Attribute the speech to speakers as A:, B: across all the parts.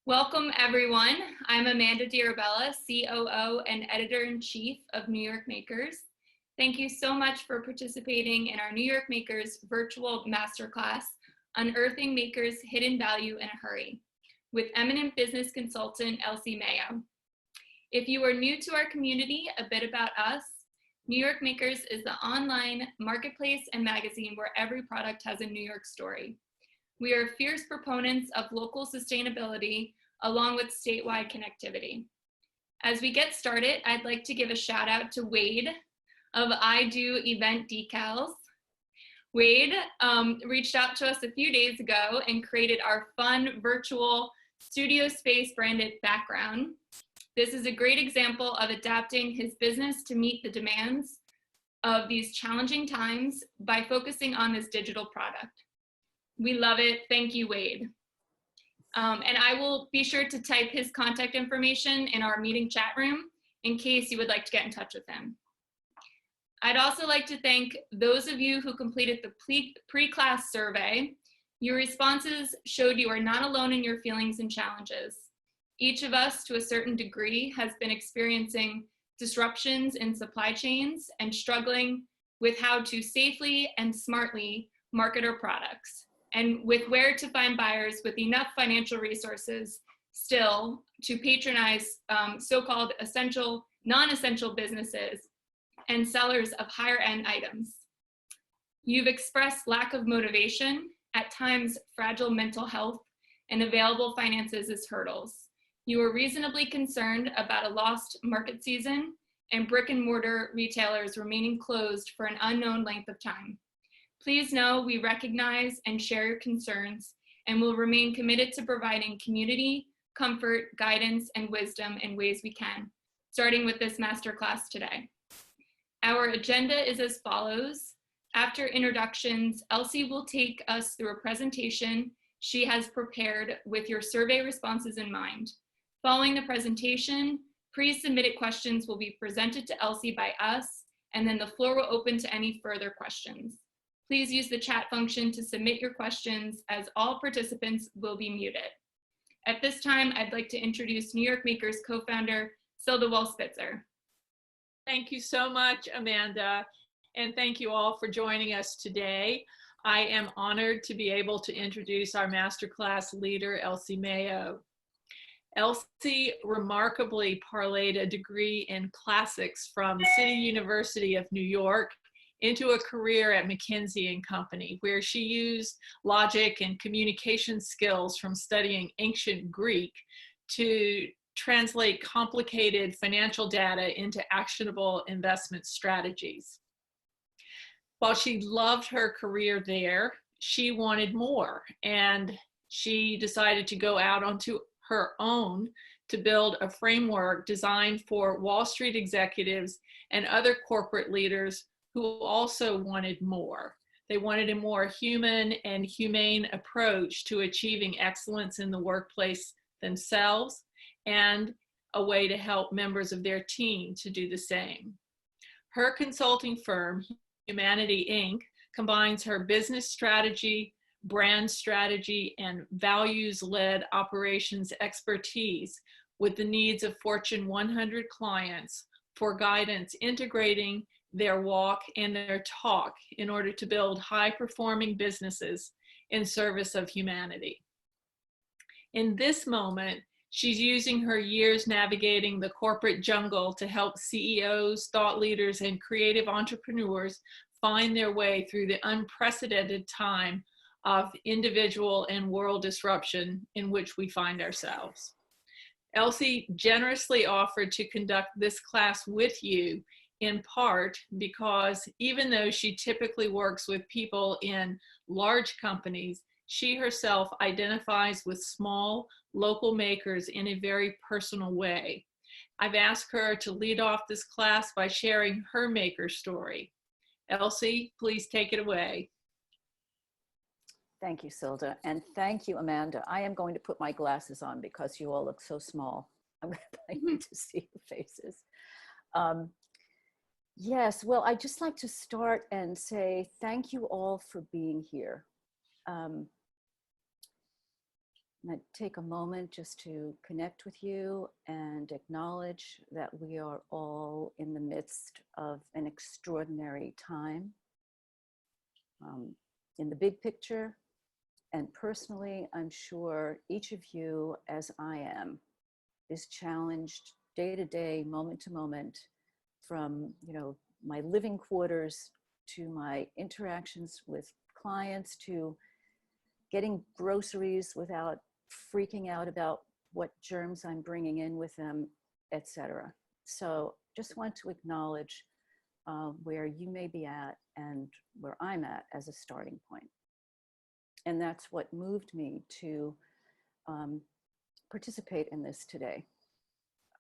A: Welcome, everyone. I'm Amanda Diarabella, COO and Editor-in-Chief of New York Makers. Thank you so much for participating in our New York Makers virtual masterclass, Unearthing Makers' Hidden Value in a Hurry, with eminent business consultant Elsie Maio. If you are new to our community, a bit about us. New York Makers is the online marketplace and magazine where every product has a New York story. We are fierce proponents of local sustainability along with statewide connectivity. As we get started, I'd like to give a shout out to Wade of I Do Event Decals. Wade reached out to us a few days ago and created our fun virtual studio space branded background. This is a great example of adapting his business to meet the demands of these challenging times by focusing on this digital product. We love it. Thank you, Wade. And I will be sure to type his contact information in our meeting chat room in case you would like to get in touch with him. I'd also like to thank those of you who completed the pre-class survey. Your responses showed you are not alone in your feelings and challenges. Each of us, to a certain degree, has been experiencing disruptions in supply chains and struggling with how to safely and smartly market our products, and with where to find buyers with enough financial resources still to patronize so-called essential, non-essential businesses and sellers of higher end items. You've expressed lack of motivation, at times fragile mental health, and available finances as hurdles. You are reasonably concerned about a lost market season and brick and mortar retailers remaining closed for an unknown length of time. Please know we recognize and share your concerns and will remain committed to providing community, comfort, guidance, and wisdom in ways we can, starting with this masterclass today. Our agenda is as follows. After introductions, Elsie will take us through a presentation she has prepared with your survey responses in mind. Following the presentation, pre-submitted questions will be presented to Elsie by us, and then the floor will open to any further questions. Please use the chat function to submit your questions, as all participants will be muted. At this time, I'd like to introduce New York Makers co-founder, Silda Wall-Spitzer.
B: Thank you so much, Amanda, and thank you all for joining us today. I am honored to be able to introduce our masterclass leader, Elsie Maio. Elsie remarkably parlayed a degree in classics from City University of New York into a career at McKinsey & Company, where she used logic and communication skills from studying ancient Greek to translate complicated financial data into actionable investment strategies. While she loved her career there, she wanted more, and she decided to go out onto her own to build a framework designed for Wall Street executives and other corporate leaders who also wanted more. They wanted a more human and humane approach to achieving excellence in the workplace themselves, and a way to help members of their team to do the same. Her consulting firm, Humanity Inc., combines her business strategy, brand strategy, and values-led operations expertise with the needs of Fortune 100 clients for guidance integrating their walk and their talk in order to build high-performing businesses in service of humanity. In this moment, she's using her years navigating the corporate jungle to help CEOs, thought leaders, and creative entrepreneurs find their way through the unprecedented time of individual and world disruption in which we find ourselves. Elsie generously offered to conduct this class with you, in part because even though she typically works with people in large companies, she herself identifies with small local makers in a very personal way. I've asked her to lead off this class by sharing her maker story. Elsie, please take it away.
C: Thank you, Silda, and thank you, Amanda. I am going to put my glasses on because you all look so small. I'm going to like to see your faces. Yes, well, I'd just like to start and say thank you all for being here. And I'd take a moment just to connect with you and acknowledge that we are all in the midst of an extraordinary time. In the big picture, and personally, I'm sure each of you, as I am, is challenged day to day, moment to moment, from my living quarters to my interactions with clients to getting groceries without freaking out about what germs I'm bringing in with them, etc. So just want to acknowledge where you may be at and where I'm at as a starting point. And that's what moved me to participate in this today.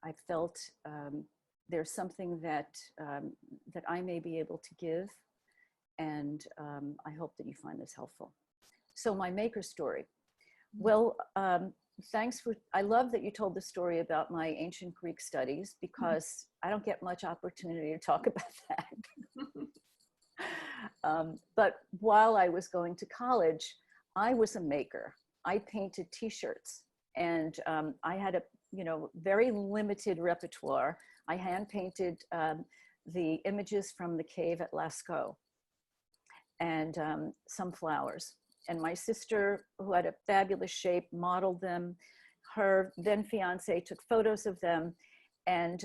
C: I felt there's something that I may be able to give, and I hope that you find this helpful. So my maker story. Well, I love that you told the story about my ancient Greek studies, because I don't get much opportunity to talk about that. But while I was going to college, I was a maker. I painted t-shirts, and I had a very limited repertoire. I hand painted the images from the cave at Lascaux and some flowers. And my sister, who had a fabulous shape, modeled them. Her then fiance took photos of them. And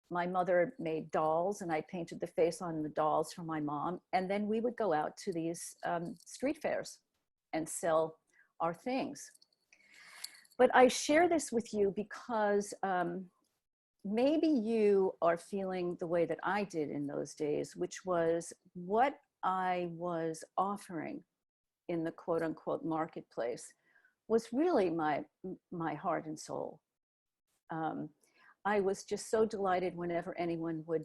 C: my mother made dolls, and I painted the face on the dolls for my mom. And then we would go out to these street fairs and sell our things. But I share this with you because maybe you are feeling the way that I did in those days, which was what I was offering in the quote unquote marketplace was really my heart and soul. I was just so delighted whenever anyone would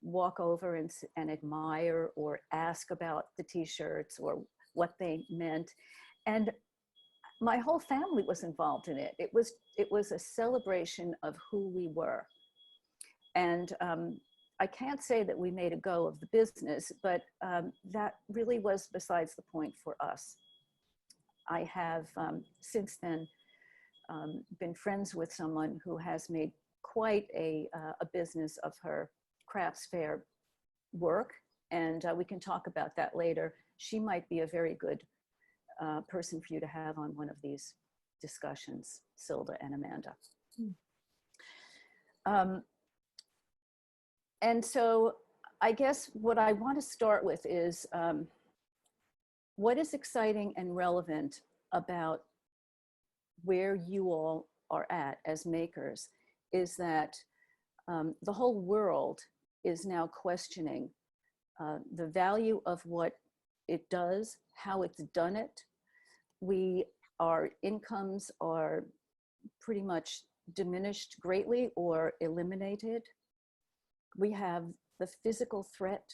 C: walk over and admire or ask about the t-shirts or what they meant. And my whole family was involved in it. It was a celebration of who we were. And I can't say that we made a go of the business, but that really was besides the point for us. I have since then been friends with someone who has made quite a business of her crafts fair work, and we can talk about that later. She might be a very good person for you to have on one of these discussions, Silda and Amanda. And so I guess what I want to start with is what is exciting and relevant about where you all are at as makers is that the whole world is now questioning the value of what it does, how it's done it. Our incomes are pretty much diminished greatly or eliminated. We have the physical threat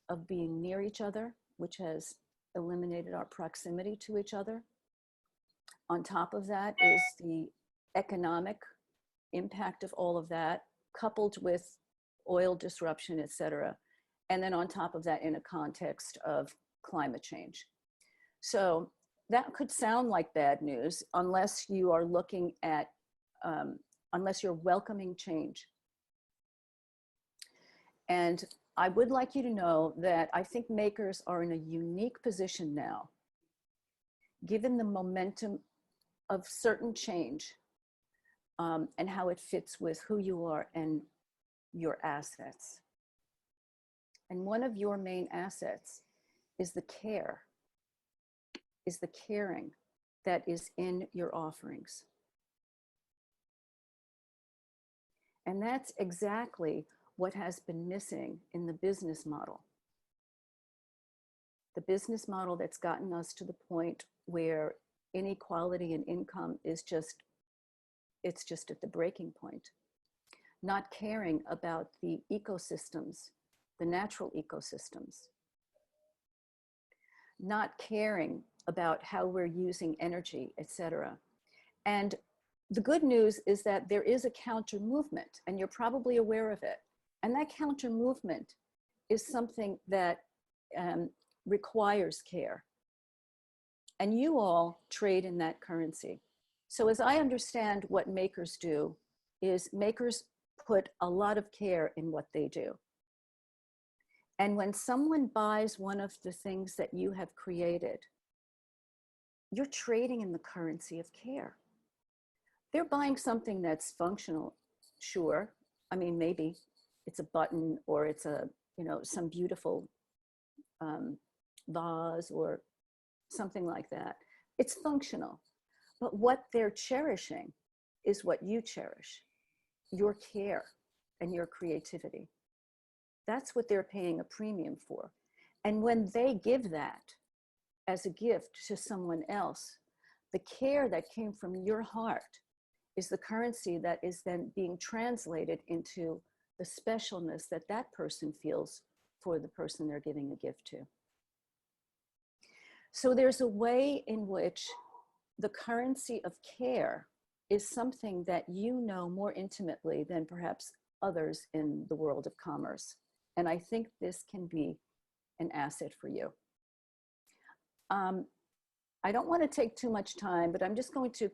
C: of being near each other, which has eliminated our proximity to each other. On top of that is the economic impact of all of that, coupled with oil disruption, et cetera. And then on top of that, in a context of climate change. So that could sound like bad news unless you are looking at, unless you're welcoming change. And I would like you to know that I think makers are in a unique position now, given the momentum of certain change and how it fits with who you are and your assets. And one of your main assets is the care, is the caring that is in your offerings. And that's exactly what has been missing in the business model. The business model that's gotten us to the point where inequality in income is just, it's just at the breaking point. Not caring about the ecosystems, the natural ecosystems. Not caring about how we're using energy, et cetera. And the good news is that there is a counter movement, and you're probably aware of it. And that counter movement is something that requires care. And you all trade in that currency. So as I understand what makers do, is makers put a lot of care in what they do. And when someone buys one of the things that you have created, you're trading in the currency of care. They're buying something that's functional, sure. I mean, maybe it's a button or it's a, you know, some beautiful vase or something like that. It's functional. But what they're cherishing is what you cherish, your care and your creativity. That's what they're paying a premium for. And when they give that as a gift to someone else, the care that came from your heart is the currency that is then being translated into the specialness that that person feels for the person they're giving a gift to. So there's a way in which the currency of care is something that you know more intimately than perhaps others in the world of commerce. And I think this can be an asset for you. I don't want to take too much time, but I'm just going to,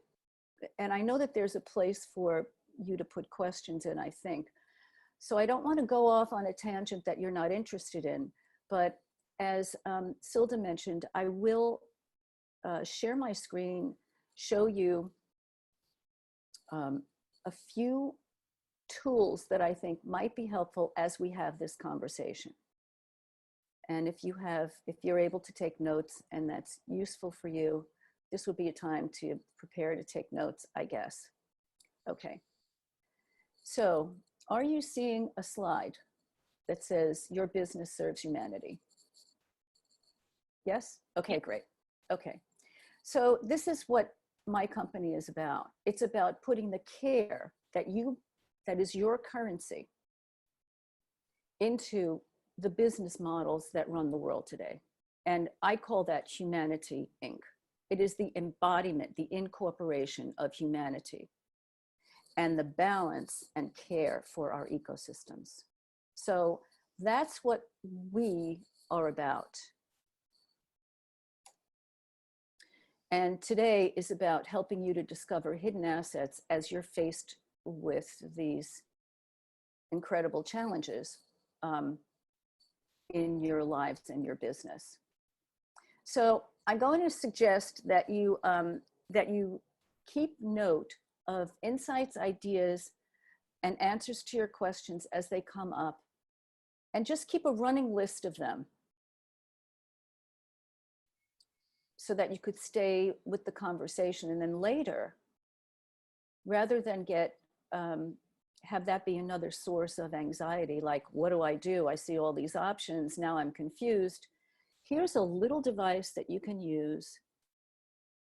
C: and I know that there's a place for you to put questions in, I think. So I don't want to go off on a tangent that you're not interested in, but as Silda mentioned, I will share my screen, show you a few tools that I think might be helpful as we have this conversation. And if you're able to take notes and that's useful for you, this would be a time to prepare to take notes, I guess. Okay. So are you seeing a slide that says your business serves humanity? Yes? Okay, great. Okay. So this is what my company is about. It's about putting the care that is your currency into the business models that run the world today. And I call that Humanity, Inc. It is the embodiment, the incorporation of humanity and the balance and care for our ecosystems. So that's what we are about. And today is about helping you to discover hidden assets as you're faced with these incredible challenges in your lives and your business. So I'm going to suggest that you keep note of insights, ideas, and answers to your questions as they come up, and just keep a running list of them so that you could stay with the conversation. And then later, rather than have that be another source of anxiety, like, what do? I see all these options, now I'm confused. Here's a little device that you can use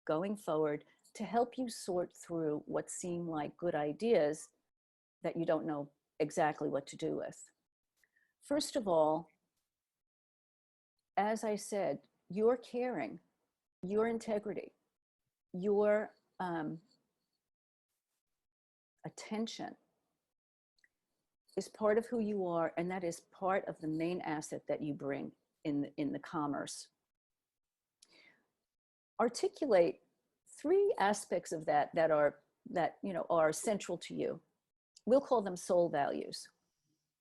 C: going forward to help you sort through what seem like good ideas that you don't know exactly what to do with. First of all, as I said, your caring, your integrity, your attention is part of who you are, and that is part of the main asset that you bring in the commerce. Articulate 3 aspects of that are central to you. We'll call them soul values,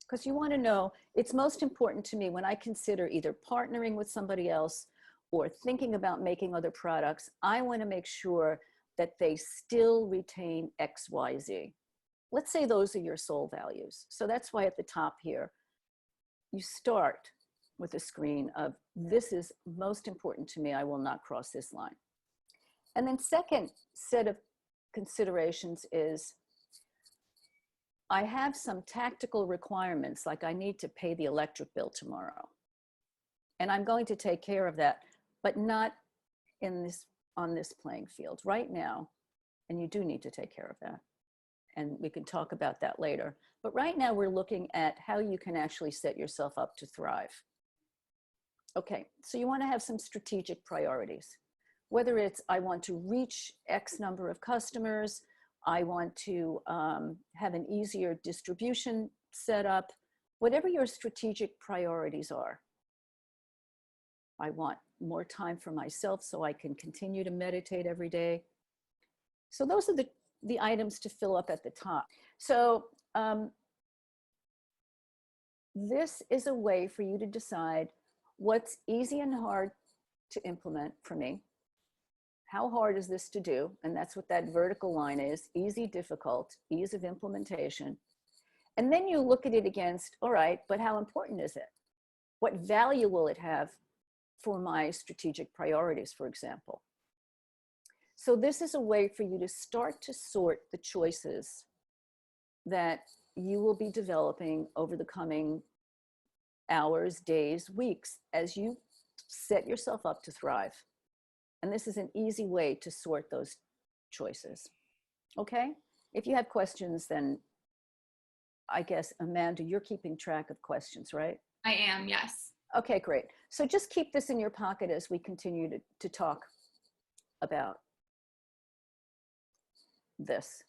C: because you want to know, it's most important to me when I consider either partnering with somebody else or thinking about making other products, I want to make sure that they still retain X, Y, Z. Let's say those are your soul values. So that's why at the top here, you start with a screen of, this is most important to me, I will not cross this line. And then second set of considerations is, I have some tactical requirements, like I need to pay the electric bill tomorrow. And I'm going to take care of that, but not on this playing field right now. And you do need to take care of that. And we can talk about that later. But right now we're looking at how you can actually set yourself up to thrive. Okay, so you want to have some strategic priorities. Whether it's, I want to reach X number of customers, I want to have an easier distribution setup, whatever your strategic priorities are. I want more time for myself so I can continue to meditate every day. So those are the items to fill up at the top. So this is a way for you to decide what's easy and hard to implement for me. How hard is this to do? And that's what that vertical line is: easy, difficult, ease of implementation. And then you look at it against, all right, but how important is it? What value will it have for my strategic priorities, for example? So this is a way for you to start to sort the choices that you will be developing over the coming hours, days, weeks, as you set yourself up to thrive. And this is an easy way to sort those choices. Okay? If you have questions, then I guess, Amanda, you're keeping track of questions, right?
A: I am, yes.
C: Okay, great. So just keep this in your pocket as we continue to talk about this.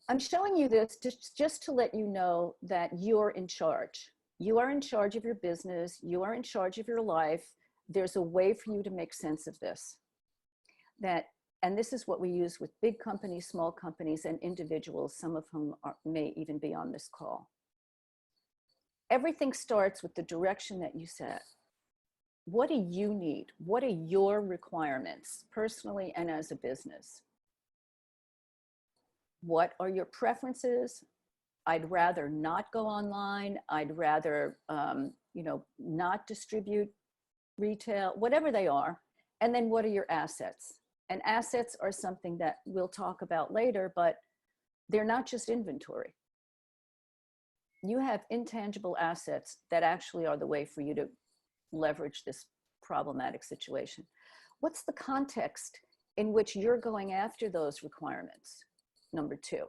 C: I'm showing you this just to let you know that you're in charge. You are in charge of your business. You are in charge of your life. There's a way for you to make sense of this. And this is what we use with big companies, small companies, and individuals, some of whom may even be on this call. Everything starts with the direction that you set. What do you need? What are your requirements, personally and as a business? What are your preferences? I'd rather not go online. I'd rather, not distribute retail, whatever they are. And then what are your assets? And assets are something that we'll talk about later, but they're not just inventory. You have intangible assets that actually are the way for you to leverage this problematic situation. What's the context in which you're going after those requirements? Number two,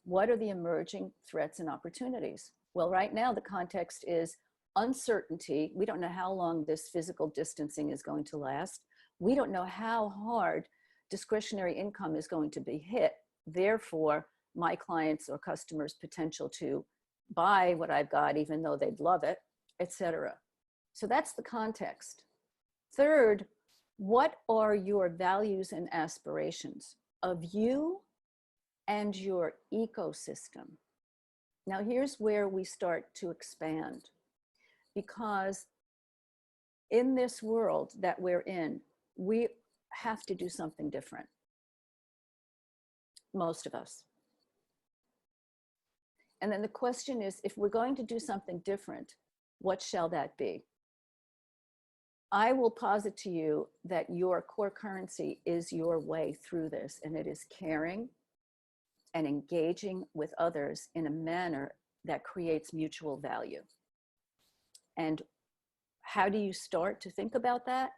C: what are the emerging threats and opportunities? Well, right now the context is uncertainty. We don't know how long this physical distancing is going to last. We don't know how hard discretionary income is going to be hit. Therefore, my clients or customers' potential to buy what I've got, even though they'd love it, etc. So that's the context. Third, what are your values and aspirations of you and your ecosystem? Now, here's where we start to expand, because in this world that we're in, we have to do something different. Most of us. And then the question is, if we're going to do something different, what shall that be? I will posit to you that your core currency is your way through this, and it is caring and engaging with others in a manner that creates mutual value. And how do you start to think about that?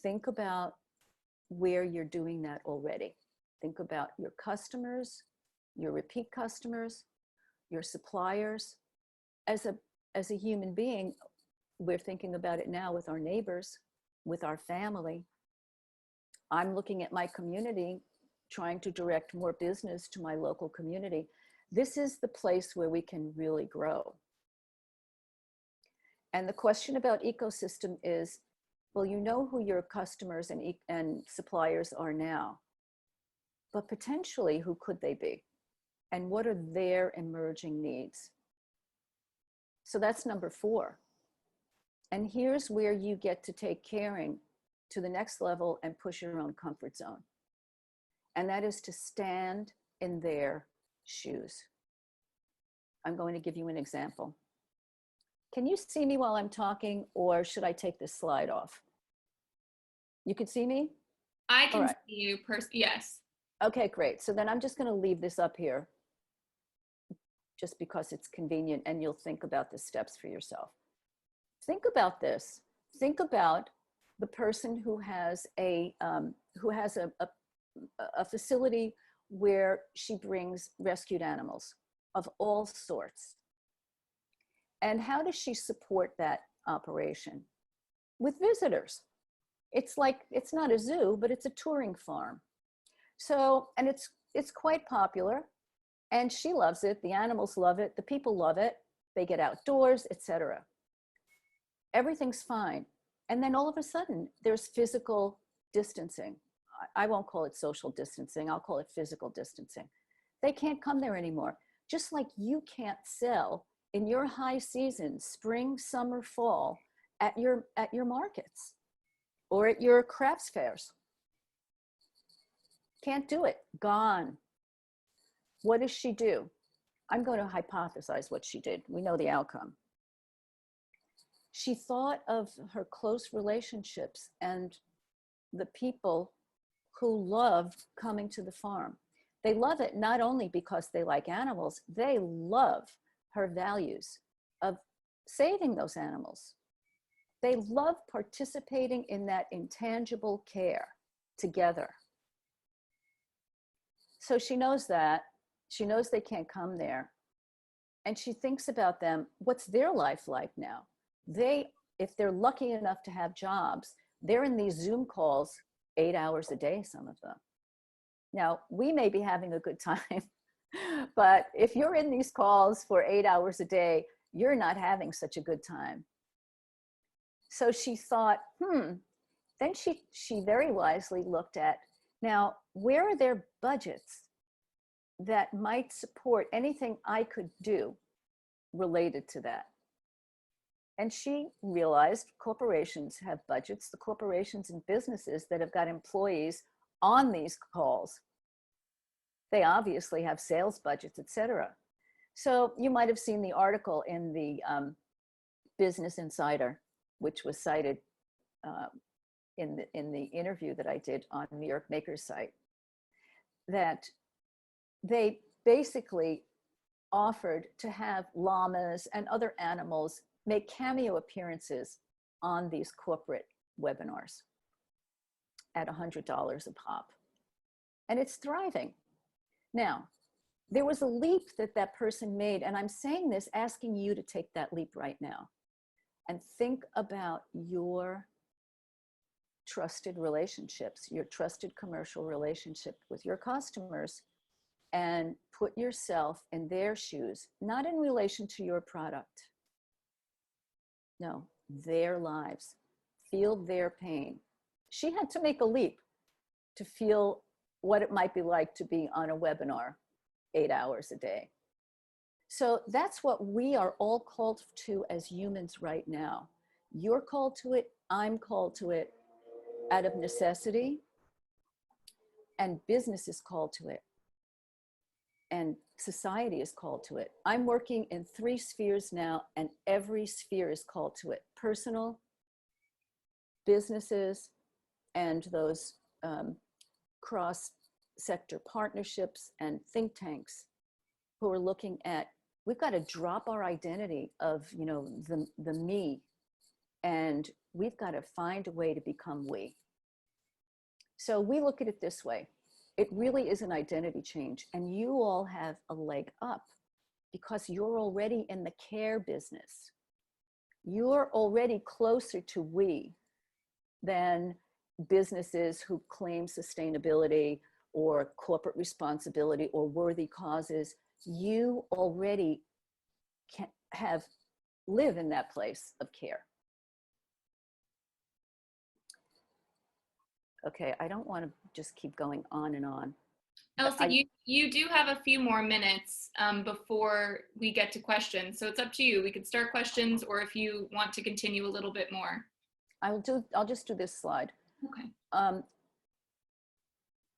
C: Think about where you're doing that already. Think about your customers, your repeat customers, your suppliers. As a human being, we're thinking about it now with our neighbors, with our family. I'm looking at my community, trying to direct more business to my local community. This is the place where we can really grow. And the question about ecosystem is, well, you know who your customers and suppliers are now, but potentially who could they be? And what are their emerging needs? So that's number 4. And here's where you get to take caring to the next level and push your own comfort zone. And that is to stand in their shoes. I'm going to give you an example. Can you see me while I'm talking, or should I take this slide off? You can see me?
A: I can see you, yes.
C: Okay, great. So then I'm just going to leave this up here just because it's convenient, and you'll think about the steps for yourself. Think about this. Think about the person who has a facility where she brings rescued animals of all sorts. And how does she support that operation? With visitors. It's like, it's not a zoo, but it's a touring farm. So, and it's quite popular, and she loves it. The animals love it. The people love it. They get outdoors, etc. Everything's fine. And then all of a sudden, there's physical distancing. I won't call it social distancing, I'll call it physical distancing. They can't come there anymore. Just like you can't sell in your high season, spring, summer, fall, at your markets or at your crafts fairs. Can't do it, gone. What does she do? I'm going to hypothesize what she did. We know the outcome. She thought of her close relationships and the people who love coming to the farm. They love it not only because they like animals, they love her values of saving those animals. They love participating in that intangible care together. So she knows that. She knows they can't come there. And she thinks about them. What's their life like now? If they're lucky enough to have jobs, they're in these Zoom calls 8 hours a day, some of them. Now, we may be having a good time, but if you're in these calls for 8 hours a day, you're not having such a good time. So she thought, then she very wisely looked at, now, where are their budgets that might support anything I could do related to that? And she realized corporations have budgets, the corporations and businesses that have got employees on these calls. They obviously have sales budgets, et cetera. So you might have seen the article in the Business Insider, which was cited in the interview that I did on New York Maker's site, that they basically offered to have llamas and other animals make cameo appearances on these corporate webinars at $100 a pop. And it's thriving. Now, there was a leap that person made, and I'm saying this, asking you to take that leap right now and think about your trusted relationships, your trusted commercial relationship with your customers, and put yourself in their shoes, not in relation to your product. No, their lives. Feel their pain. She had to make a leap to feel what it might be like to be on a webinar 8 hours a day. So that's what we are all called to as humans right now. You're called to it, I'm called to it out of necessity, and business is called to it, and society is called to it. I'm working in 3 spheres now, and every sphere is called to it. Personal, businesses, and those cross-sector partnerships and think tanks who are looking at, we've got to drop our identity of, the me, and we've got to find a way to become we. So we look at it this way. It really is an identity change, and you all have a leg up because you're already in the care business. You're already closer to we than businesses who claim sustainability or corporate responsibility or worthy causes. You already live in that place of care. Okay, I don't want to just keep going on and on.
A: Elsie, you do have a few more minutes before we get to questions. So it's up to you. We could start questions, or if you want to continue a little bit more.
C: I'll just do this slide.
A: Okay.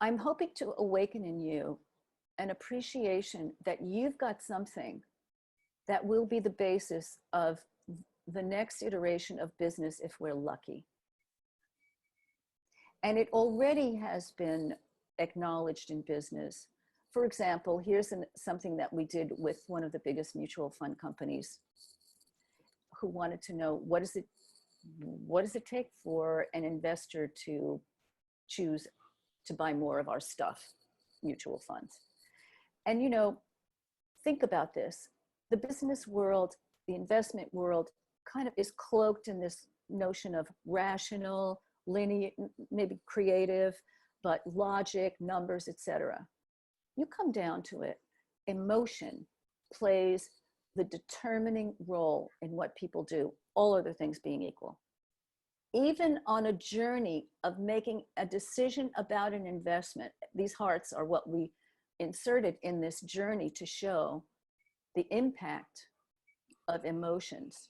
C: I'm hoping to awaken in you an appreciation that you've got something that will be the basis of the next iteration of business if we're lucky. And it already has been acknowledged in business. For example, here's something that we did with one of the biggest mutual fund companies who wanted to know, what does it take for an investor to choose to buy more of our stuff, mutual funds? And think about this. The business world, the investment world kind of is cloaked in this notion of rational, linear, maybe creative, but logic, numbers, etc. You come down to it, emotion plays the determining role in what people do, all other things being equal. even on a journey of making a decision about an investment, these hearts are what we inserted in this journey to show the impact of emotions,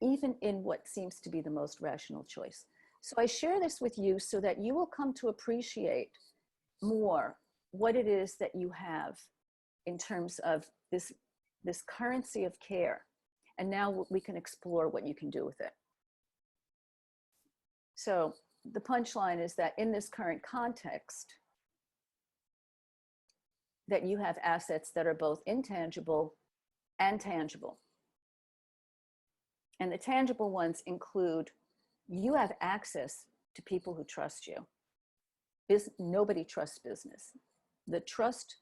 C: even in what seems to be the most rational choice. So I share this with you so that you will come to appreciate more what it is that you have in terms of this currency of care. And now we can explore what you can do with it. So the punchline is that in this current context, that you have assets that are both intangible and tangible. And the tangible ones include, you have access to people who trust you. Nobody trusts business. The trust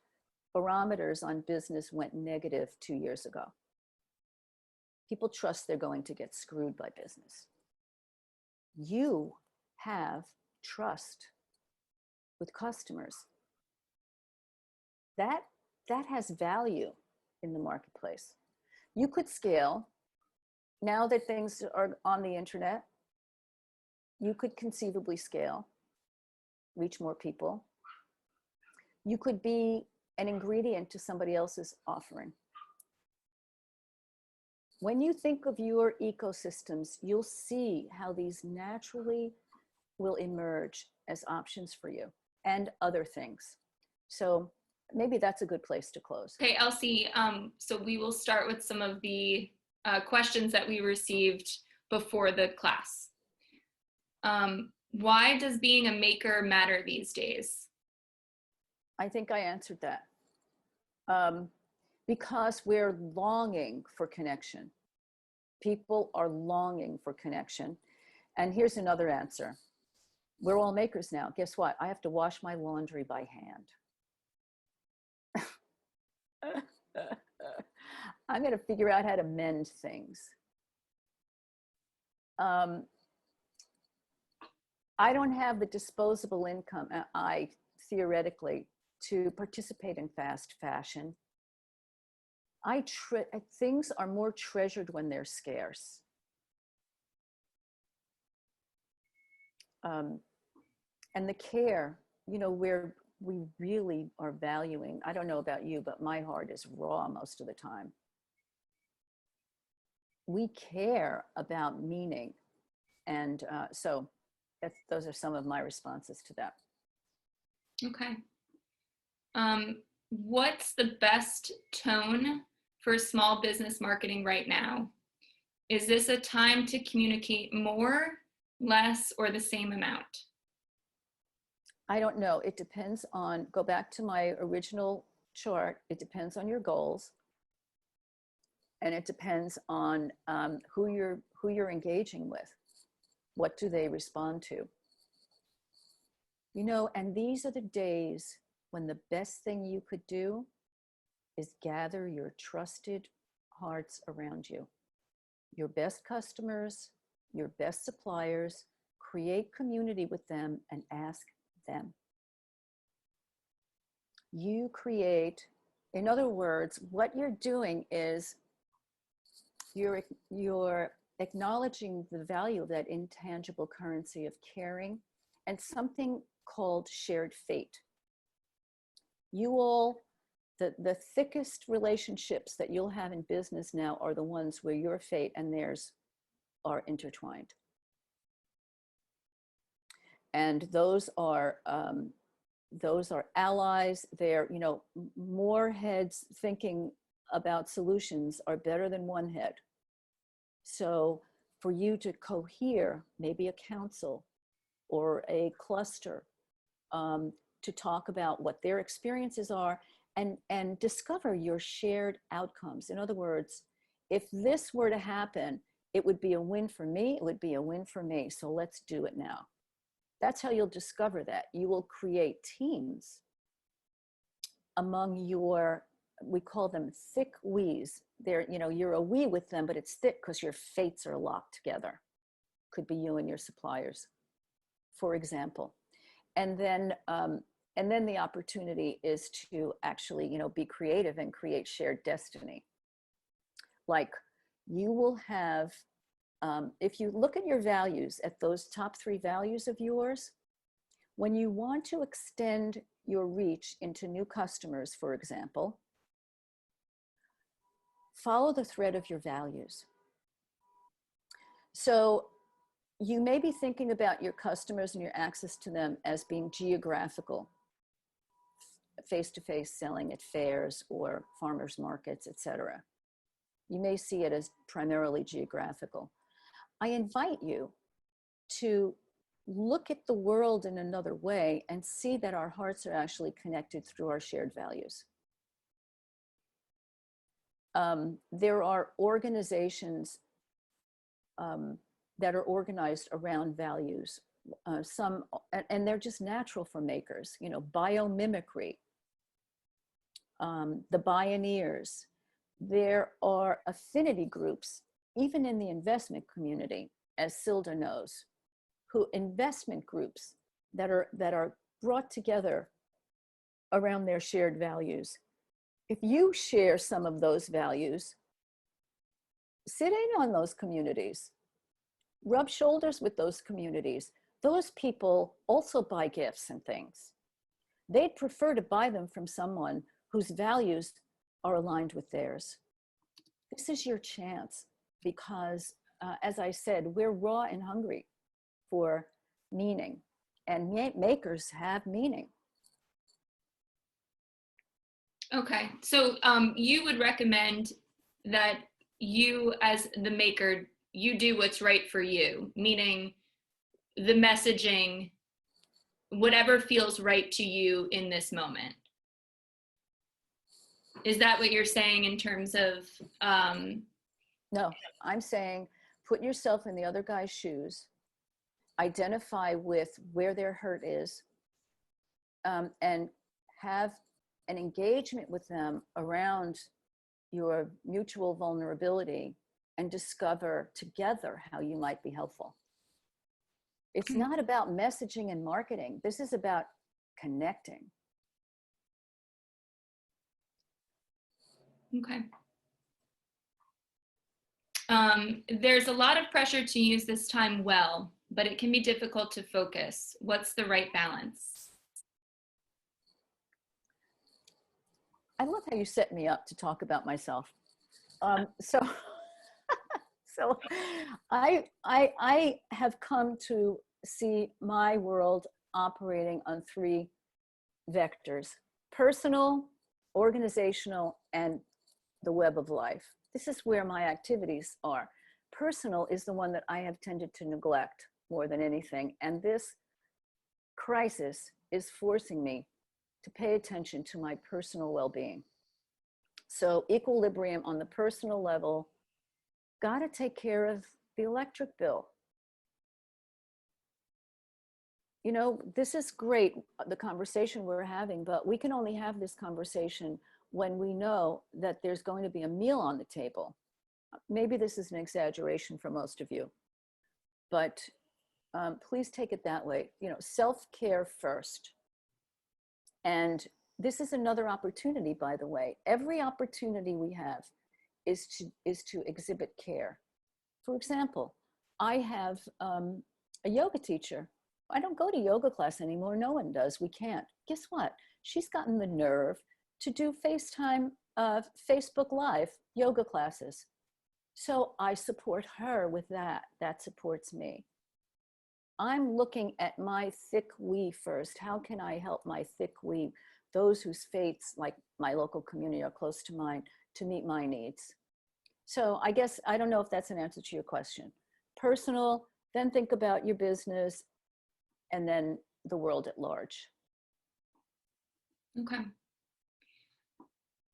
C: barometers on business went negative 2 years ago. People trust they're going to get screwed by business. You have trust with customers. That has value in the marketplace. You could scale. Now that things are on the internet, you could conceivably scale, reach more people. You could be an ingredient to somebody else's offering. When you think of your ecosystems, you'll see how these naturally will emerge as options for you and other things. So maybe that's a good place to close.
A: Okay, Elsie, so we will start with some of the questions that we received before the class. Why does being a maker matter these days?
C: I think I answered that. Because we're longing for connection. People are longing for connection. And here's another answer. We're all makers now. Guess what? I have to wash my laundry by hand. I'm going to figure out how to mend things. I don't have the disposable income, theoretically, to participate in fast fashion. Things are more treasured when they're scarce. And the care, where we really are valuing, I don't know about you, but my heart is raw most of the time. We care about meaning. And so those are some of my responses to that.
A: Okay. What's the best tone for small business marketing right now? Is this a time to communicate more, less, or the same amount?
C: I don't know. It depends on, go back to my original chart. It depends on your goals. And it depends on who you're engaging with. What do they respond to? And these are the days when the best thing you could do is gather your trusted hearts around you. Your best customers, your best suppliers, create community with them and ask them. You create, in other words, what you're doing is you're acknowledging the value of that intangible currency of caring and something called shared fate. You all, the thickest relationships that you'll have in business now are the ones where your fate and theirs are intertwined. And those are allies. They're, more heads thinking about solutions are better than one head. So for you to cohere, maybe a council or a cluster, to talk about what their experiences are and discover your shared outcomes. In other words, if this were to happen, it would be a win for me, it would be a win for me. So let's do it now. That's how you'll discover that. You will create teams among your, we call them thick we's. They're, you're a we with them, but it's thick because your fates are locked together. Could be you and your suppliers, for example. And then the opportunity is to actually, be creative and create shared destiny. Like you will have If you look at your values, at those top 3 values of yours, when you want to extend your reach into new customers, for example, follow the thread of your values. So you may be thinking about your customers and your access to them as being geographical, face-to-face selling at fairs or farmers markets, etc. You may see it as primarily geographical. I invite you to look at the world in another way and see that our hearts are actually connected through our shared values. There are organizations that are organized around values. Some, and they're just natural for makers, you know, biomimicry, the Bioneers. There are affinity groups, even in the investment community, as Silda knows, investment groups that are brought together around their shared values. If you share some of those values, sit in on those communities, rub shoulders with those communities. Those people also buy gifts and things. They'd prefer to buy them from someone whose values are aligned with theirs. This is your chance because, as I said, we're raw and hungry for meaning, and makers have meaning.
A: Okay, so you would recommend that you, as the maker, you do what's right for you, meaning the messaging, whatever feels right to you in this moment. Is that what you're saying in terms of?
C: No, I'm saying put yourself in the other guy's shoes, identify with where their hurt is, and have an engagement with them around your mutual vulnerability and discover together how you might be helpful. It's not about messaging and marketing. This is about connecting.
A: Okay. There's a lot of pressure to use this time well, but it can be difficult to focus. What's the right balance?
C: I love how you set me up to talk about myself. So I have come to see my world operating on 3 vectors: personal, organizational, and the web of life. This is where my activities are. Personal is the one that I have tended to neglect more than anything. And this crisis is forcing me to pay attention to my personal well-being. So equilibrium on the personal level, got to take care of the electric bill. You know, this is great, the conversation we're having, but we can only have this conversation when we know that there's going to be a meal on the table. Maybe this is an exaggeration for most of you, but please take it that way. You know, self-care first. And this is another opportunity, by the way. Every opportunity we have is to exhibit care. For example, I have a yoga teacher. I don't go to yoga class anymore. No one does. We can't. Guess what? She's gotten the nerve to do FaceTime, Facebook Live yoga classes. So I support her with that. That supports me. I'm looking at my thick we first. How can I help my thick we, those whose fates, like my local community, are close to mine, to meet my needs? So I guess, I don't know if that's an answer to your question. Personal, then think about your business, and then the world at large.
A: Okay.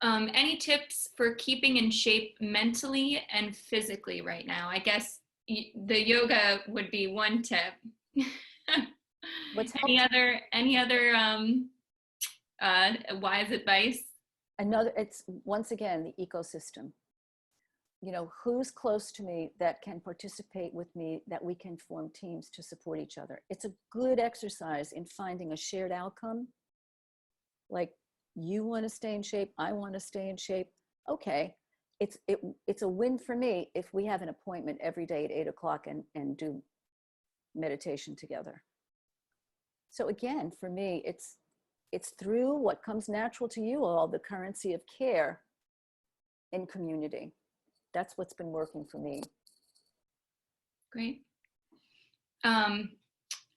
A: Any tips for keeping in shape mentally and physically right now? I guess the yoga would be one tip. Any other wise advice?
C: It's once again the ecosystem. You know, who's close to me that can participate with me, that we can form teams to support each other. It's a good exercise in finding a shared outcome. Like, you want to stay in shape, I want to stay in shape. Okay, it's a win for me if we have an appointment every day at 8 o'clock and do meditation together. So again, for me, it's through what comes natural to you all, the currency of care in community. That's what's been working for me.
A: Great. I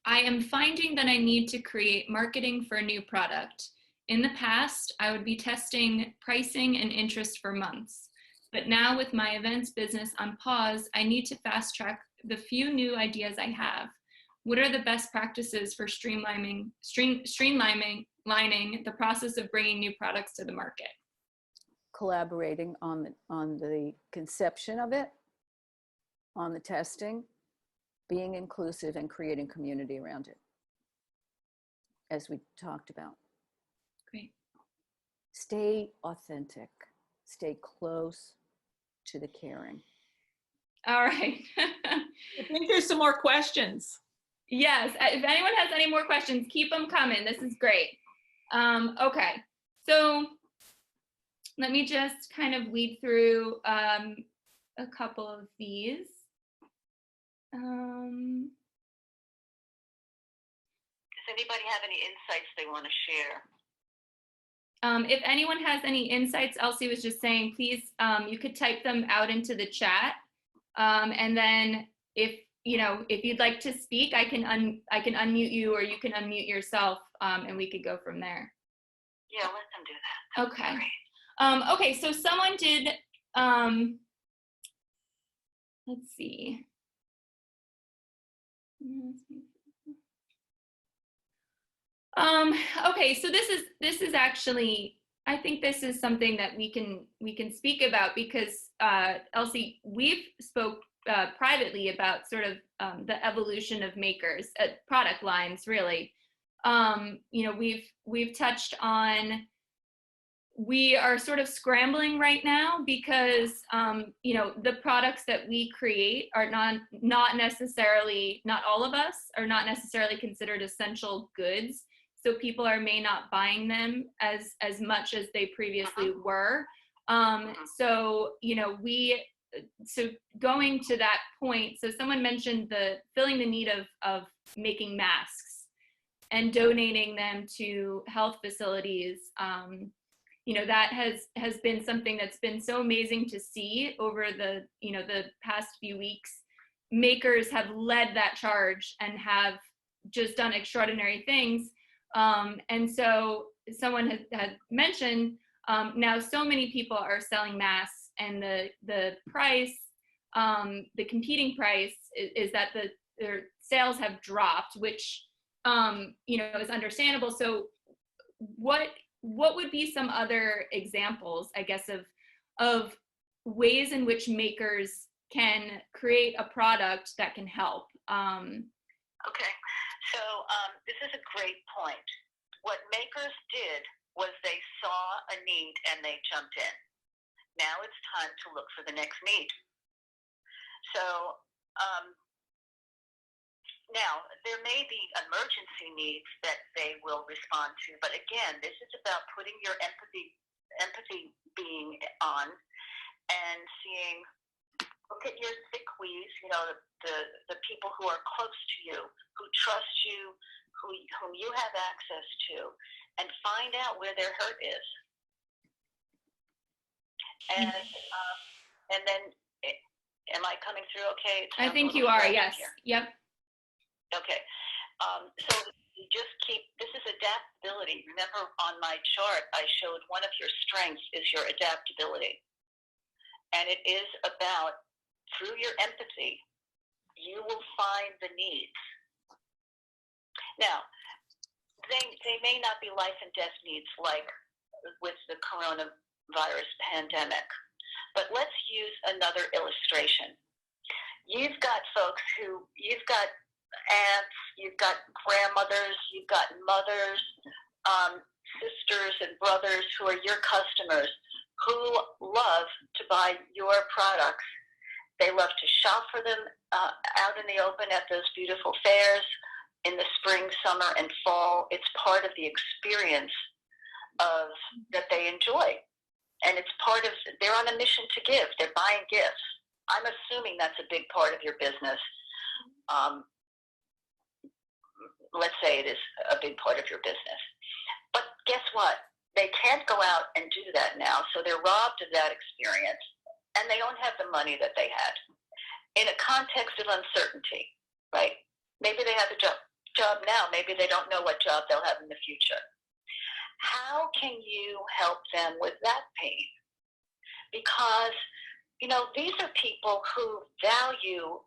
A: am finding that I need to create marketing for a new product. In the past, I would be testing pricing and interest for months. But now with my events business on pause, I need to fast track the few new ideas I have. What are the best practices for streamlining the process of bringing new products to the market?
C: Collaborating on the conception of it, on the testing, being inclusive, and creating community around it, as we talked about.
A: Great.
C: Stay authentic. Stay close to the caring.
A: All right.
B: I think there's some more questions.
A: Yes, if anyone has any more questions, keep them coming. This is great. Okay, so let me just kind of weed through a couple of these.
D: Does anybody have any insights they want to share?
A: If anyone has any insights, Elsie was just saying, please, you could type them out into the chat. And then if you'd like to speak, I can unmute you, or you can unmute yourself, and we could go from there.
D: Yeah, let them do that.
A: Okay. Okay, so someone did, let's see. Okay, so this is actually, I think this is something that we can speak about, because Elsie, we've spoke privately about sort of the evolution of makers, product lines, really. We've touched on, we are sort of scrambling right now because the products that we create are not necessarily, not all of us are not necessarily considered essential goods. So people may not buying them as much as they previously were. So going to that point, so someone mentioned filling the need of making masks and donating them to health facilities. That has been something that's been so amazing to see over the past few weeks. Makers have led that charge and have just done extraordinary things. And so someone had mentioned, now so many people are selling masks, and the price, the competing price is that their sales have dropped, which is understandable. So what would be some other examples, I guess, of ways in which makers can create a product that can help?
D: Okay, so this is a great point. What makers did was they saw a need and they jumped in. Now it's time to look for the next need. So now there may be emergency needs that they will respond to, but again, this is about putting your empathy being on and seeing, look at your sickwees, the people who are close to you, who trust you, whom you have access to, and find out where their hurt is. And then, am I coming through okay?
A: I think you are, yes. Here. Yep.
D: Okay. So you just this is adaptability. Remember on my chart, I showed one of your strengths is your adaptability. And it is about, through your empathy, you will find the needs. Now, they may not be life and death needs like with the coronavirus pandemic, but let's use another illustration. You've got folks you've got aunts, you've got grandmothers, you've got mothers, sisters and brothers who are your customers, who love to buy your products. They love to shop for them out in the open at those beautiful fairs in the spring, summer, and fall. It's part of the experience that they enjoy. And it's part of, they're on a mission to give. They're buying gifts. I'm assuming that's a big part of your business. Let's say it is a big part of your business. But guess what? They can't go out and do that now, so they're robbed of that experience, and they don't have the money that they had. In a context of uncertainty, right? Maybe they have a job now, maybe they don't know what job they'll have in the future. How can you help them with that pain? Because, you know, these are people who value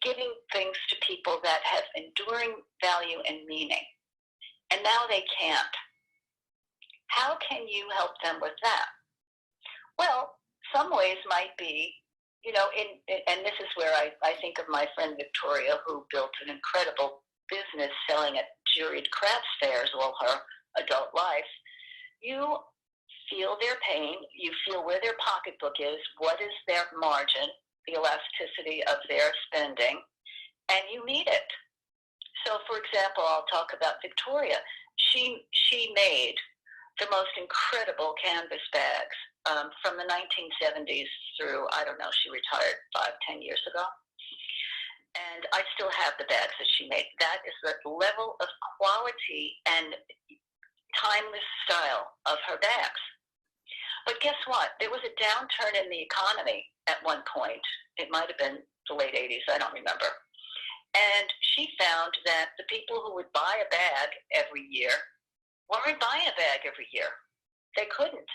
D: giving things to people that have enduring value and meaning, and now they can't. How can you help them with that? Well, some ways might be, you know, and this is where I think of my friend Victoria, who built an incredible business selling at juried crafts fairs all her adult life. You feel their pain, you feel where their pocketbook is, what is their margin, the elasticity of their spending, and you meet it. So, for example, I'll talk about Victoria. She made the most incredible canvas bags from the 1970s through, I don't know, she retired 5-10 years ago. And I still have the bags that she made. That is the level of quality and timeless style of her bags. But guess what? There was a downturn in the economy at one point. It might have been the late 80s, I don't remember. And she found that the people who would buy a bag every year weren't buying a bag every year. They couldn't.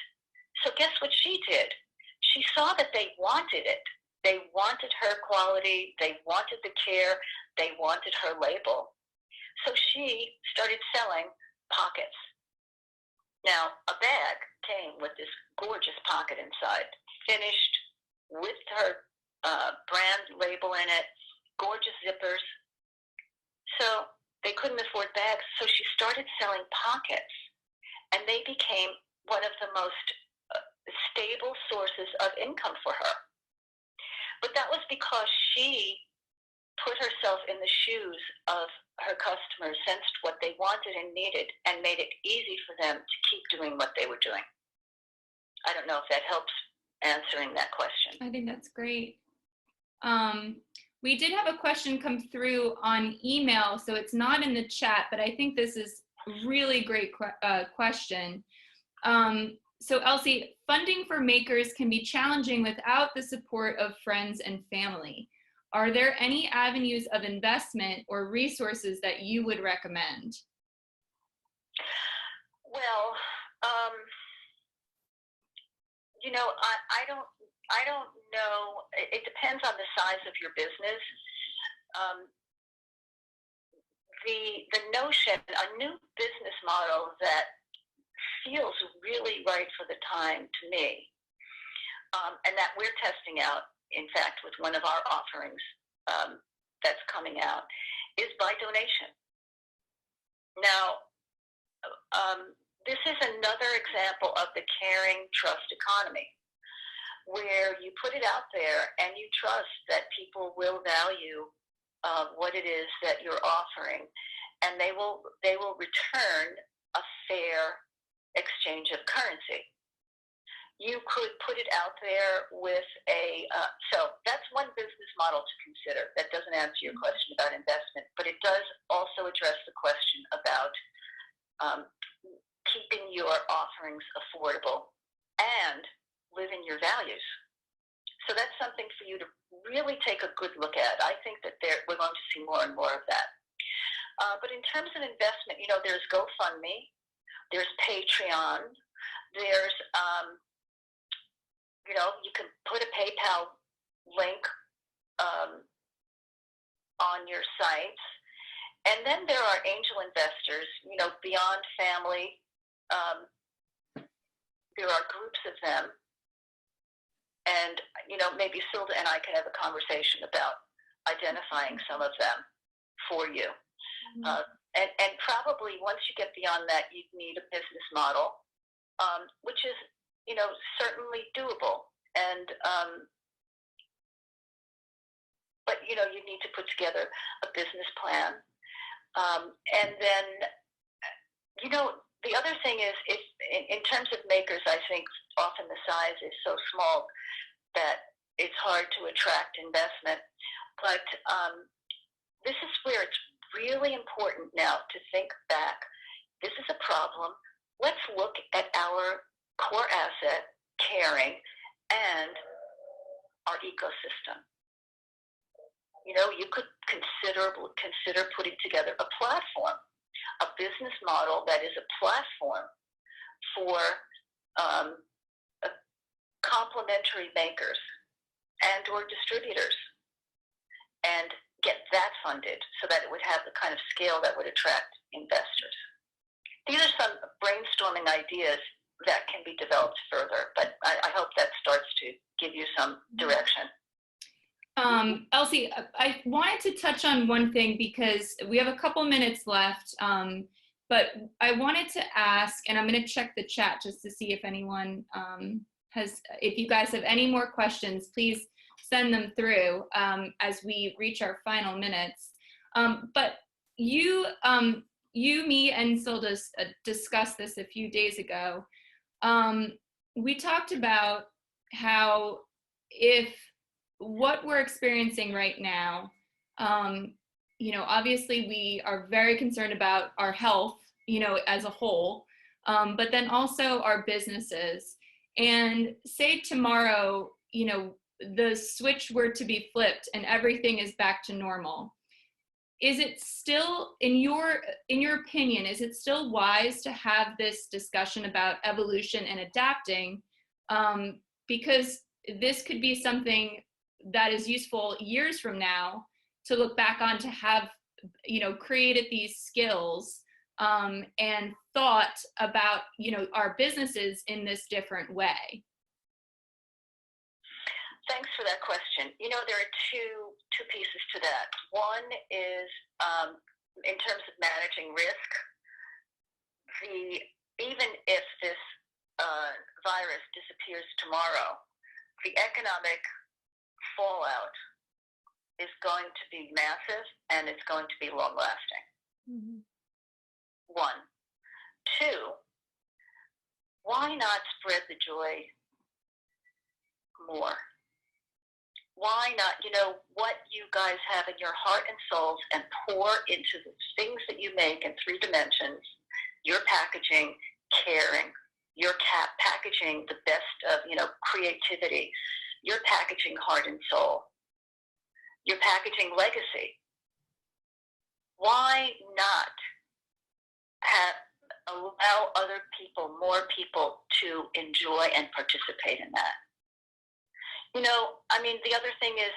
D: So guess what she did? She saw that they wanted it. They wanted her quality. They wanted the care. They wanted her label. So she started selling pockets. Now, a bag came with this gorgeous pocket inside, finished with her brand label in it, gorgeous zippers. So they couldn't afford bags, so she started selling pockets, and they became one of the most stable sources of income for her. But that was because she put herself in the shoes of her customers, sensed what they wanted and needed, and made it easy for them to keep doing what they were doing. I don't know if that helps answering that question.
A: I think that's great. We did have a question come through on email, so it's not in the chat, but I think this is a really great question. So Elsie, funding for makers can be challenging without the support of friends and family. Are there any avenues of investment or resources that you would recommend?
D: Well, you know, I don't know. It depends on the size of your business. The notion, a new business model that feels really right for the time to me, and that we're testing out, in fact, with one of our offerings that's coming out, is by donation. Now, this is another example of the caring trust economy, where you put it out there and you trust that people will value what it is that you're offering, and they will return a fair exchange of currency. You could put it out there with so that's one business model to consider. That doesn't answer your question about investment, but it does also address the question about keeping your offerings affordable and living your values. So that's something for you to really take a good look at. I think that we're going to see more and more of that. But in terms of investment, you know, there's GoFundMe, there's Patreon, there's, you know, you can put a PayPal link on your sites. And then there are angel investors, you know, beyond family. There are groups of them. And, you know, maybe Silda and I can have a conversation about identifying some of them for you. Mm-hmm. And probably once you get beyond that, you'd need a business model, which is, you know, certainly doable. And, but, you know, you need to put together a business plan. And then, you know, the other thing is, if in terms of makers, I think often the size is so small that it's hard to attract investment. But this is where it's really important now to think back. This is a problem. Let's look at our core asset, caring, and our ecosystem. You know, you could consider putting together a platform, a business model that is a platform for complementary makers and or distributors, and get that funded so that it would have the kind of scale that would attract investors. These are some brainstorming ideas that can be developed further, but I hope that starts to give you some direction.
A: Elsie, I wanted to touch on one thing because we have a couple minutes left, but I wanted to ask, and I'm going to check the chat just to see if anyone if you guys have any more questions, please send them through as we reach our final minutes. But you, me, and Silda discussed this a few days ago. We talked about how if what we're experiencing right now, you know, obviously we are very concerned about our health, you know, as a whole, but then also our businesses. And say tomorrow, you know, the switch were to be flipped and everything is back to normal. Is it still, in your opinion, is it still wise to have this discussion about evolution and adapting? Because this could be something that is useful years from now to look back on, to have, you know, created these skills and thought about, you know, our businesses in this different way.
D: Thanks for that question. You know, there are two pieces to that. One is in terms of managing risk. Even if this virus disappears tomorrow, the economic fallout is going to be massive and it's going to be long lasting. Mm-hmm. One. Two, why not spread the joy more? Why not, you know, what you guys have in your heart and souls, and pour into the things that you make in 3 dimensions, your packaging, caring, your packaging the best of, you know, creativity, your packaging heart and soul, your packaging legacy. Why not allow other people, more people, to enjoy and participate in that? You know, I mean, the other thing is,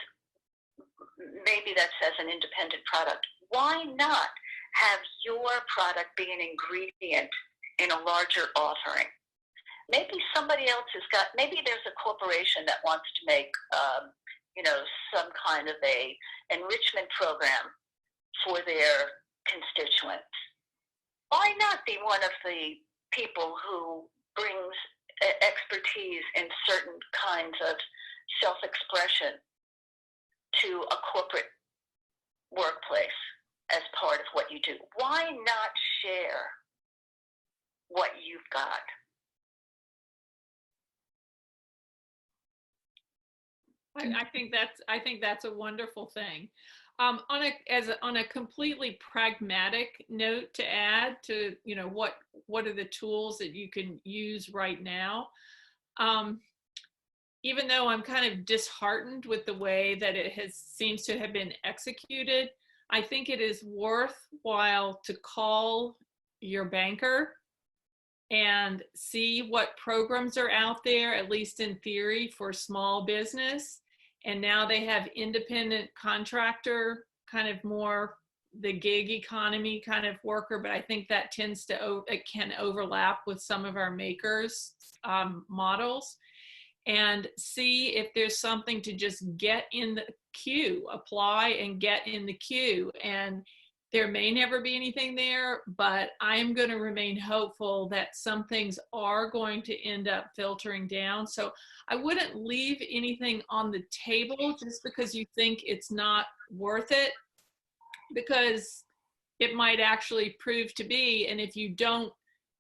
D: maybe that's as an independent product. Why not have your product be an ingredient in a larger offering? Maybe somebody else has got, maybe there's a corporation that wants to make, you know, some kind of a enrichment program for their constituents. Why not be one of the people who brings expertise in certain kinds of self-expression to a corporate workplace as part of what you do? Why not share what you've got?
B: I think that's a wonderful thing. On a completely pragmatic note to add to, you know, what are the tools that you can use right now? Even though I'm kind of disheartened with the way that it seems to have been executed, I think it is worthwhile to call your banker and see what programs are out there, at least in theory, for small business. And now they have independent contractor, kind of more the gig economy kind of worker, but I think that it can overlap with some of our makers models. And see if there's something to just get in the queue, apply and get in the queue. And there may never be anything there, but I'm going to remain hopeful that some things are going to end up filtering down. So I wouldn't leave anything on the table just because you think it's not worth it, because it might actually prove to be. And if you don't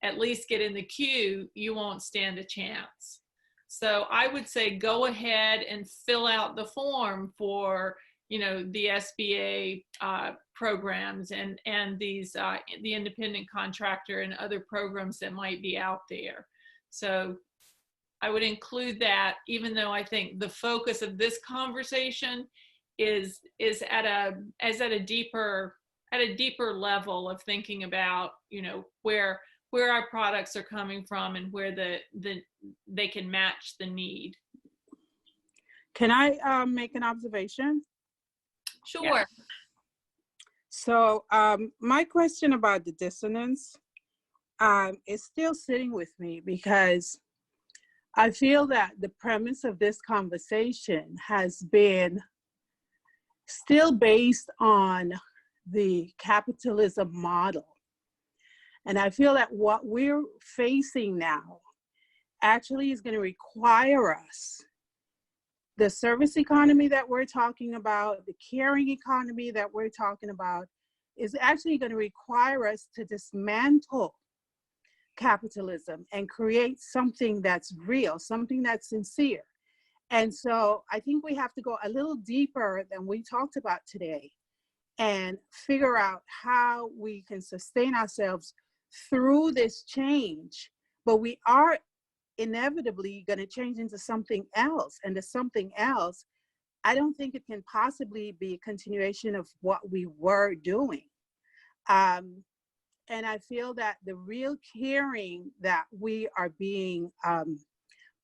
B: at least get in the queue, you won't stand a chance. So I would say go ahead and fill out the form for, you know, the SBA programs and these the independent contractor and other programs that might be out there. So I would include that, even though I think the focus of this conversation is at a deeper level of thinking about, you know, where our products are coming from and where they can match the need.
E: Can I make an observation?
A: Sure.
B: Yeah.
E: So my question about the dissonance is still sitting with me, because I feel that the premise of this conversation has been still based on the capitalism model. And I feel that what we're facing now actually is going to require us, the service economy that we're talking about, the caring economy that we're talking about, is actually going to require us to dismantle capitalism and create something that's real, something that's sincere. And so I think we have to go a little deeper than we talked about today and figure out how we can sustain ourselves through this change. But we are inevitably going to change into something else. And the something else, I don't think it can possibly be a continuation of what we were doing. And I feel that the real caring that we are being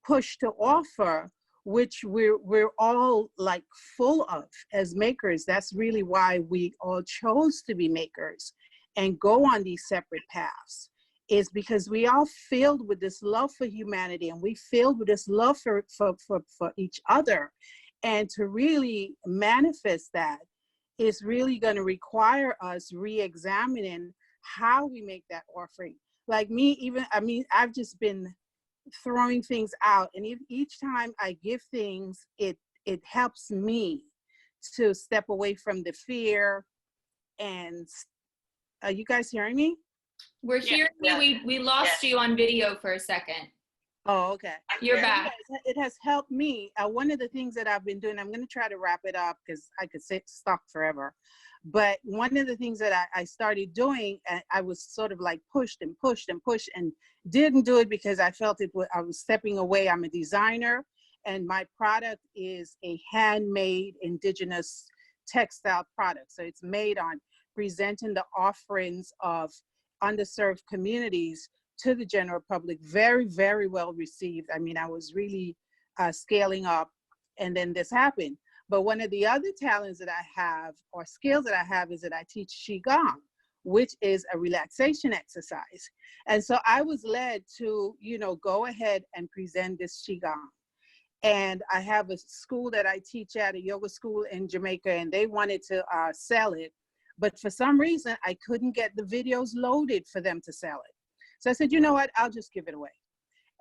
E: pushed to offer, which we're all like full of as makers, that's really why we all chose to be makers and go on these separate paths, is because we are filled with this love for humanity, and we filled with this love for each other. And to really manifest that is really going to require us re-examining how we make that offering. Like me, even, I mean, I've just been throwing things out, and each time I give things, it helps me to step away from the fear. And are you guys hearing me?
A: We're hearing you. We lost you on video for a second.
E: Oh, okay.
A: You're back.
E: It has helped me. One of the things that I've been doing, I'm going to try to wrap it up because I could talk forever. But one of the things that I started doing, I was sort of like pushed and didn't do it because I felt I was stepping away. I'm a designer, and my product is a handmade indigenous textile product. So it's made on presenting the offerings of underserved communities to the general public. Very, very well received. I mean, I was really scaling up, and then this happened. But one of the other talents that I have, or skills that I have, is that I teach Qigong, which is a relaxation exercise. And so I was led to, go ahead and present this Qigong. And I have a school that I teach at, a yoga school in Jamaica, and they wanted to sell it. But for some reason, I couldn't get the videos loaded for them to sell it. So I said, you know what, I'll just give it away.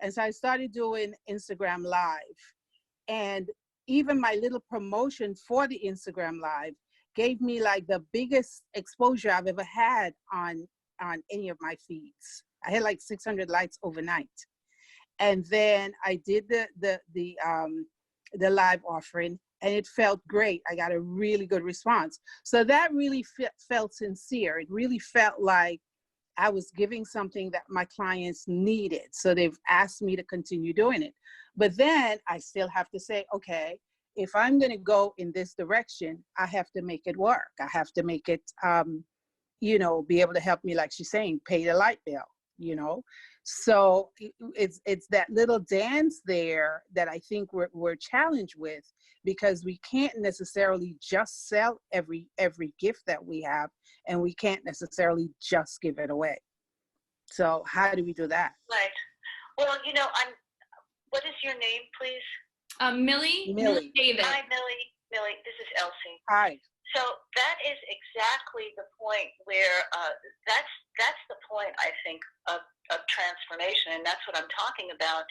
E: And so I started doing Instagram Live. And even my little promotion for the Instagram Live gave me like the biggest exposure I've ever had on any of my feeds. I had like 600 likes overnight. And then I did the live offering, and it felt great. I got a really good response. So that really felt sincere. It really felt like I was giving something that my clients needed. So they've asked me to continue doing it. But then I still have to say, okay, if I'm going to go in this direction, I have to make it work. I have to make it, be able to help me, like she's saying, pay the light bill, So it's that little dance there that I think we're challenged with, because we can't necessarily just sell every gift that we have, and we can't necessarily just give it away. So how do we do that?
D: Right. Well, what is your name, please?
A: Millie David.
D: Hi, Millie. This is Elsie.
E: Hi.
D: So that is exactly the point where that's the point, I think, of transformation, and that's what I'm talking about.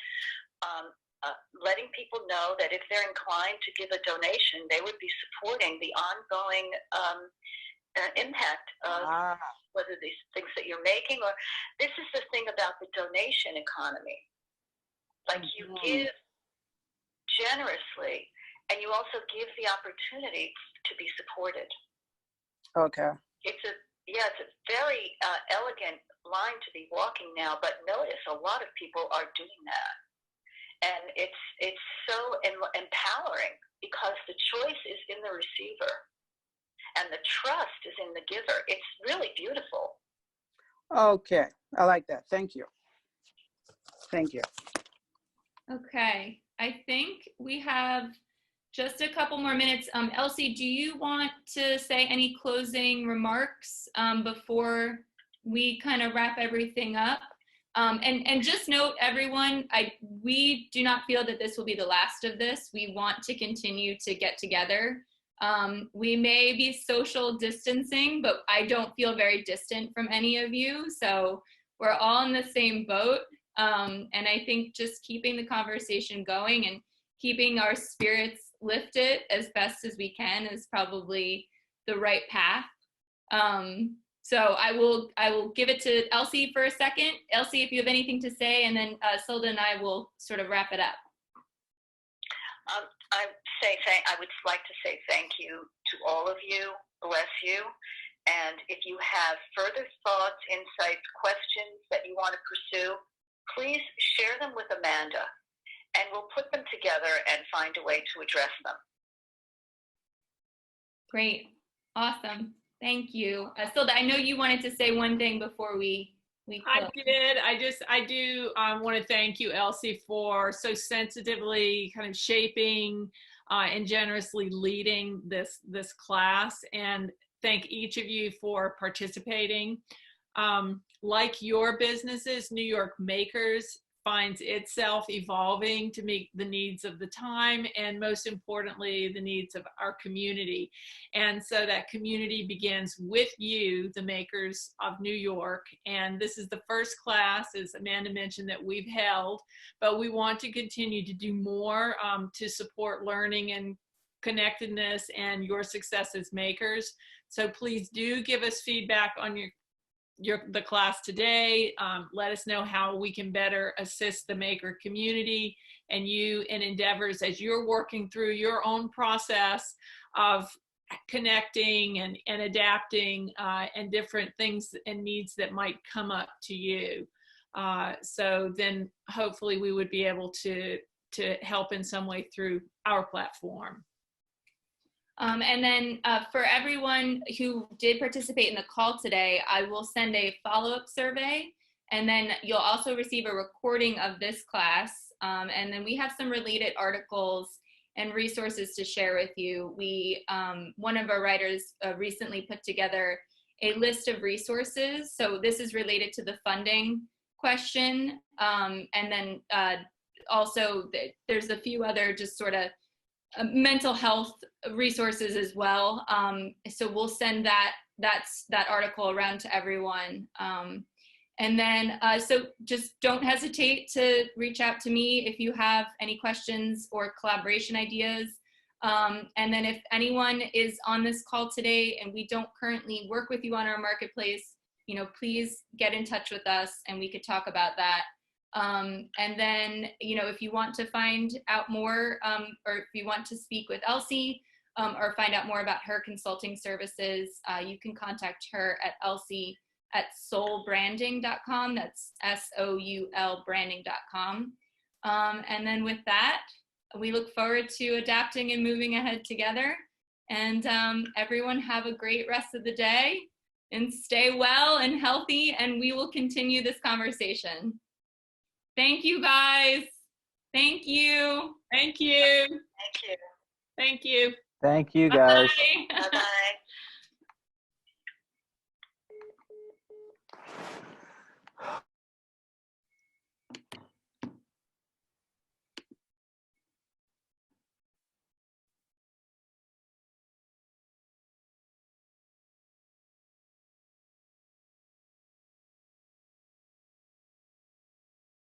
D: Letting people know that if they're inclined to give a donation, they would be supporting the ongoing impact of what whether these things that you're making, or this is the thing about the donation economy. Like you give generously, and you also give the opportunity to be supported.
E: Okay.
D: It's a very elegant line to be walking now, but notice a lot of people are doing that. And it's so empowering because the choice is in the receiver and the trust is in the giver. It's really beautiful.
E: Okay. I like that. Thank you. Thank you.
A: Okay, I think we have just a couple more minutes. Elsie, do you want to say any closing remarks before we kind of wrap everything up? And just note, everyone, we do not feel that this will be the last of this. We want to continue to get together. We may be social distancing, but I don't feel very distant from any of you. So we're all in the same boat. And I think just keeping the conversation going and keeping our spirits lifted as best as we can is probably the right path. So I will give it to Elsie for a second. Elsie, if you have anything to say, and then Silda and I will sort of wrap it up.
D: I would like to say thank you to all of you. Bless you. And if you have further thoughts, insights, questions that you want to pursue, please share them with Amanda, and we'll put them together and find a way to address them.
A: Great. Awesome. Thank you. Silda, I know you wanted to say one thing before we close.
B: I did. I do want to thank you, Elsie, for so sensitively kind of shaping and generously leading this class, and thank each of you for participating. Like your businesses, New York Makers finds itself evolving to meet the needs of the time, and most importantly, the needs of our community. And so that community begins with you, the makers of New York. And this is the first class, as Amanda mentioned, that we've held, but we want to continue to do more to support learning and connectedness and your success as makers. So please do give us feedback on the class today. Let us know how we can better assist the maker community and you in endeavors as you're working through your own process of connecting and adapting and different things and needs that might come up to you. So then hopefully we would be able to help in some way through our platform.
A: And then for everyone who did participate in the call today, I will send a follow-up survey, and then you'll also receive a recording of this class. And then we have some related articles and resources to share with you. One of our writers recently put together a list of resources. So this is related to the funding question. And then also there's a few other just sort of mental health resources as well. So we'll send that article around to everyone. And then, so just don't hesitate to reach out to me if you have any questions or collaboration ideas. And then if anyone is on this call today and we don't currently work with you on our marketplace, please get in touch with us and we could talk about that. And then, if you want to find out more, or if you want to speak with Elsie, or find out more about her consulting services, you can contact her at elsie@soulbranding.com. That's SOUL branding.com. And then with that, we look forward to adapting and moving ahead together. And everyone have a great rest of the day and stay well and healthy, and we will continue this conversation. Thank you, guys. Thank you.
B: Thank you.
D: Thank you.
B: Thank you.
F: Thank you, guys.
A: Bye.
D: Bye-bye.